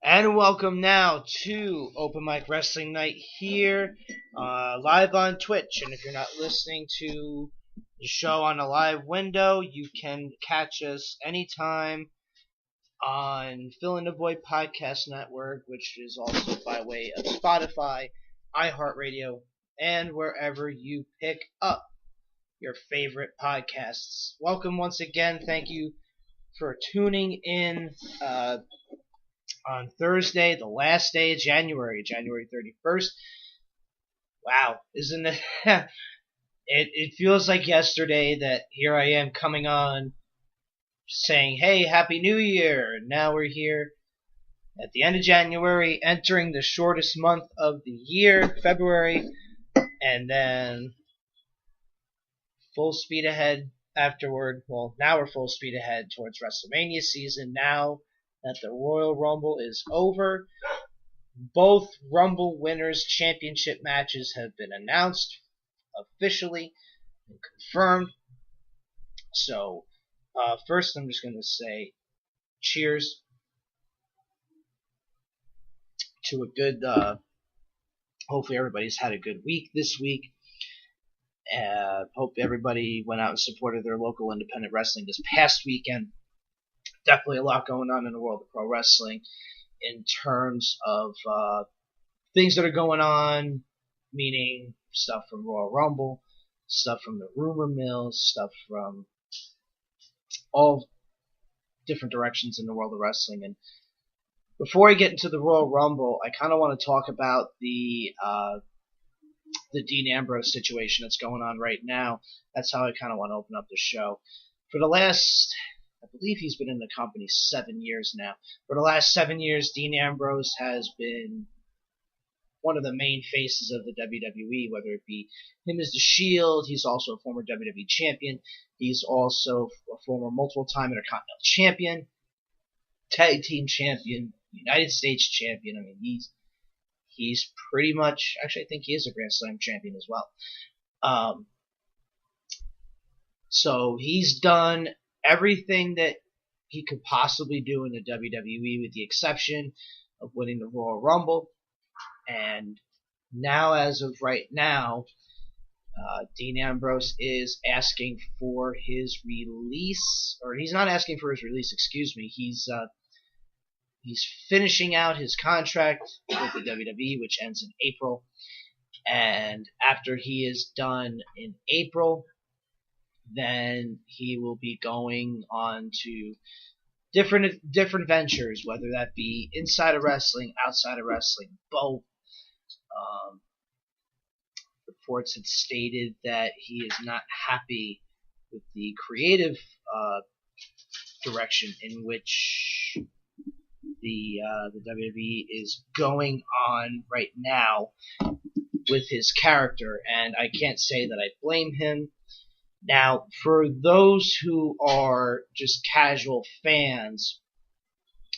And welcome now to Open Mic Wrestling Night here, live on Twitch. And if you're not listening to the show on a live window, you can catch us anytime on Fill in the Void Podcast Network, which is also by way of Spotify, iHeartRadio, and wherever you pick up your favorite podcasts. Welcome once again. Thank you for tuning in on Thursday, the last day of January 31st. Wow, isn't it? It feels like yesterday that here I am coming on saying, hey, Happy New Year. And now we're here at the end of January, entering the shortest month of the year, February, and then full speed ahead afterward. Well, now we're full speed ahead towards WrestleMania season now that the Royal Rumble is over. Both Rumble Winners Championship matches have been announced officially and confirmed. So, first I'm just going to say cheers to a good, hopefully everybody's had a good week this week. Hope everybody went out and supported their local independent wrestling this past weekend. Definitely a lot going on in the world of pro wrestling in terms of things that are going on, meaning stuff from Royal Rumble, stuff from the rumor mill, stuff from all different directions in the world of wrestling. And before I get into the Royal Rumble, I kind of want to talk about the Dean Ambrose situation that's going on right now. That's how I kind of want to open up the show. For the last, I believe he's been in the company 7 years now. For the last 7 years, Dean Ambrose has been one of the main faces of the WWE, whether it be him as the Shield. He's also a former WWE champion. He's also a former multiple-time Intercontinental champion, tag team champion, United States champion. I mean, he's pretty much, actually, I think he is a Grand Slam champion as well. So he's done everything that he could possibly do in the WWE, with the exception of winning the Royal Rumble. And now, as of right now, Dean Ambrose is asking for his release, or he's not asking for his release, excuse me. He's finishing out his contract with the WWE, which ends in April. And after he is done in April, then he will be going on to different ventures, whether that be inside of wrestling, outside of wrestling, both. Reports had stated that he is not happy with the creative direction in which the WWE is going on right now with his character, and I can't say that I blame him. Now, for those who are just casual fans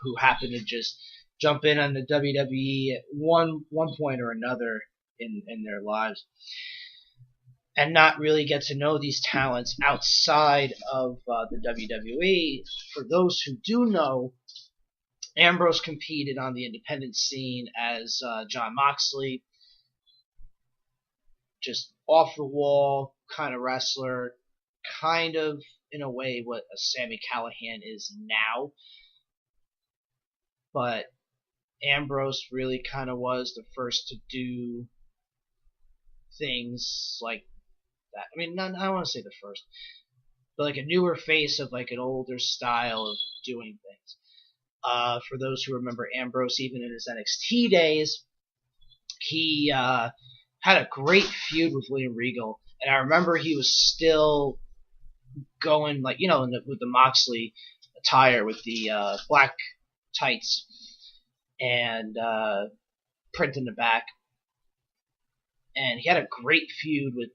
who happen to just jump in on the WWE at one point or another in their lives and not really get to know these talents outside of the WWE, for those who do know, Ambrose competed on the independent scene as Jon Moxley, just off the wall kind of wrestler, kind of in a way what a Sami Callihan is now. But Ambrose really kind of was the first to do things like that. I mean, I don't want to say the first, but like a newer face of like an older style of doing things. For those who remember Ambrose, even in his NXT days, he had a great feud with William Regal, and I remember he was still going, like, you know, with the Moxley attire, with the black tights and print in the back, and he had a great feud with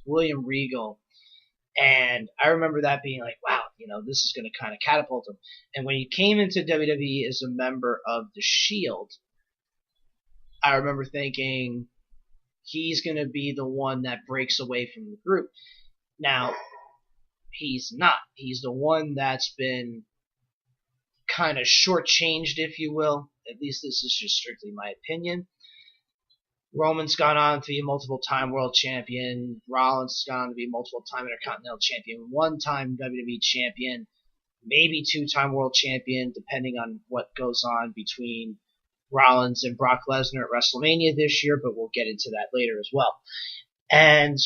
William Regal. And I remember that being like, wow, you know, this is going to kind of catapult him. And when he came into WWE as a member of the Shield, I remember thinking he's going to be the one that breaks away from the group. Now, he's not. He's the one that's been kind of shortchanged, if you will. At least this is just strictly my opinion. Roman's gone on to be a multiple-time world champion. Rollins has gone on to be a multiple-time Intercontinental champion, one-time WWE champion, maybe two-time world champion, depending on what goes on between Rollins and Brock Lesnar at WrestleMania this year, but we'll get into that later as well. And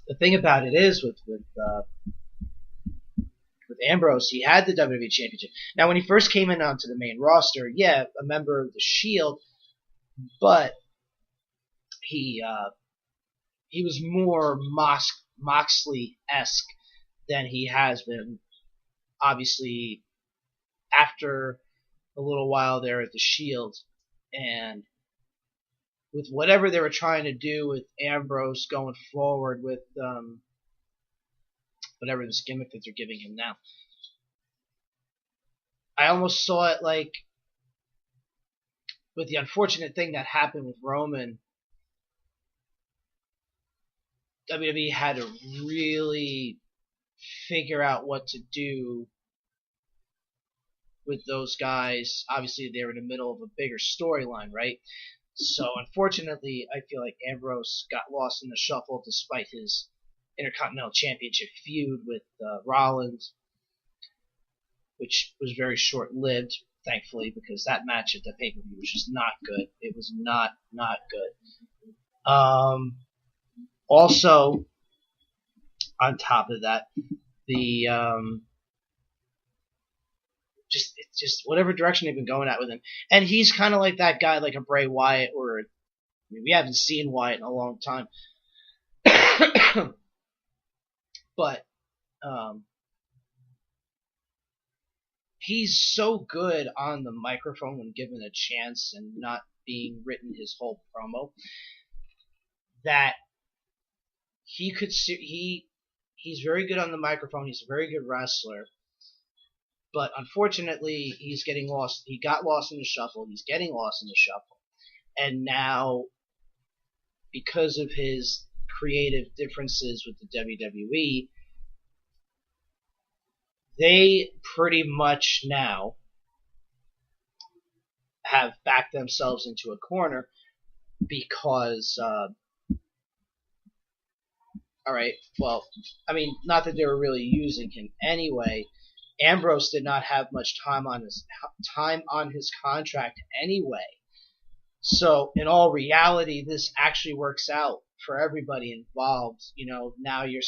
the thing about it is with Ambrose, he had the WWE Championship. Now, when he first came in onto the main roster, yeah, a member of the Shield, but he was more Moxley-esque than he has been, obviously, after a little while there at the Shield. And with whatever they were trying to do with Ambrose going forward with whatever this gimmick that they're giving him now, I almost saw it like, with the unfortunate thing that happened with Roman, WWE had to really figure out what to do with those guys. Obviously, they were in the middle of a bigger storyline, right? So, unfortunately, I feel like Ambrose got lost in the shuffle despite his Intercontinental Championship feud with Rollins, which was very short-lived, thankfully, because that match at the pay-per-view was just not good. It was not good. Also, on top of that, the just whatever direction they've been going at with him, and he's kind of like that guy, like a Bray Wyatt, or, I mean, we haven't seen Wyatt in a long time, but he's so good on the microphone when given a chance, and not being written his whole promo, that he's very good on the microphone. He's a very good wrestler, but unfortunately, he's getting lost. He got lost in the shuffle. He's getting lost in the shuffle, and now, because of his creative differences with the WWE, they pretty much now have backed themselves into a corner because, alright, well, I mean, not that they were really using him anyway. Ambrose did not have much time on his contract anyway. So, in all reality, this actually works out for everybody involved. You know, now you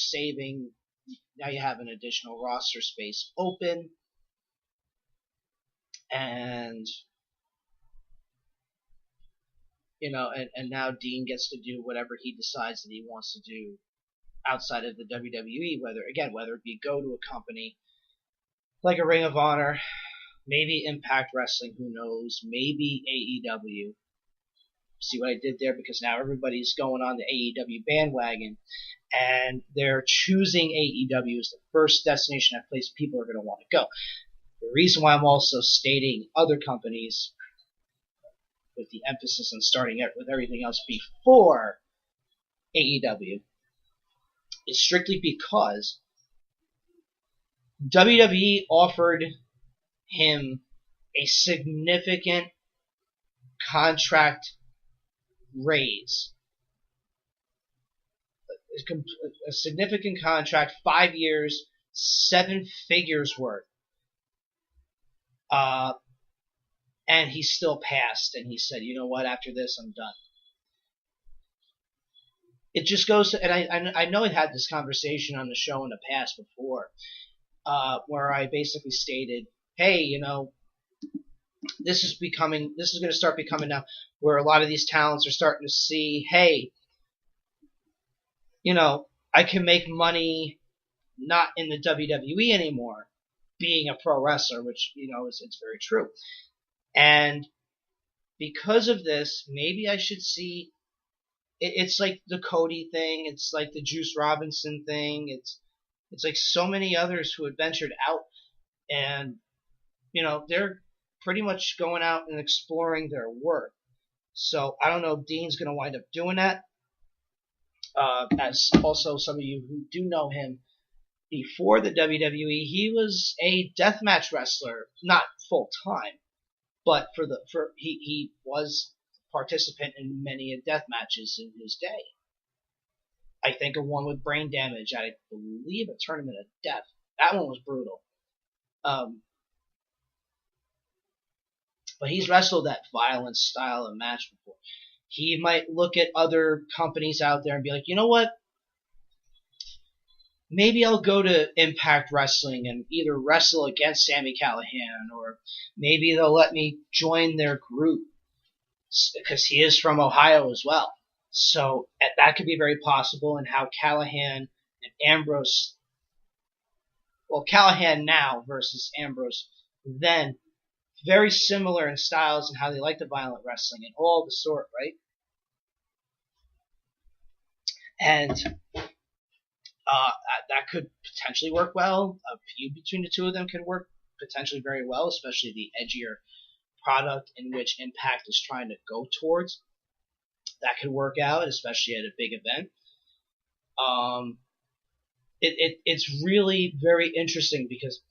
have an additional roster space open, and, you know, and now Dean gets to do whatever he decides that he wants to do outside of the WWE, whether it be go to a company like a Ring of Honor, maybe Impact Wrestling, who knows, maybe AEW. See what I did there? Because now everybody's going on the AEW bandwagon, and they're choosing AEW as the first destination, a place people are going to want to go. The reason why I'm also stating other companies, with the emphasis on starting it with everything else before AEW, is strictly because WWE offered him a significant contract raise. A significant contract, 5 years, 7 figures worth. And he still passed, and he said, you know what, after this, I'm done. It just goes to, and I know I had this conversation on the show in the past before, where I basically stated, hey, you know, this is going to start becoming now where a lot of these talents are starting to see, hey, you know, I can make money not in the WWE anymore, being a pro wrestler, which, you know, it's very true. And because of this, maybe I should see, it's like the Cody thing, it's like the Juice Robinson thing, it's like so many others who had ventured out, and, you know, they're pretty much going out and exploring their worth. So I don't know if Dean's going to wind up doing that. As also some of you who do know him, before the WWE, he was a deathmatch wrestler, not full time, but he was a participant in many death matches in his day. I think of one with Brain Damage, I believe a Tournament of Death. That one was brutal. But he's wrestled that violent style of match before. He might look at other companies out there and be like, you know what? Maybe I'll go to Impact Wrestling and either wrestle against Sami Callihan, or maybe they'll let me join their group, because he is from Ohio as well. So that could be very possible, and how Callihan and Ambrose, well, Callihan now versus Ambrose then, very similar in styles and how they like the violent wrestling and all the sort, right? And that could potentially work well. A feud between the two of them could work potentially very well, especially the edgier product in which Impact is trying to go towards. That could work out, especially at a big event. It's really very interesting because,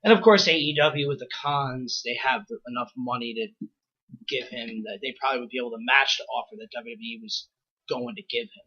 and of course AEW with the cons, they have enough money to give him that they probably would be able to match the offer that WWE was going to give him.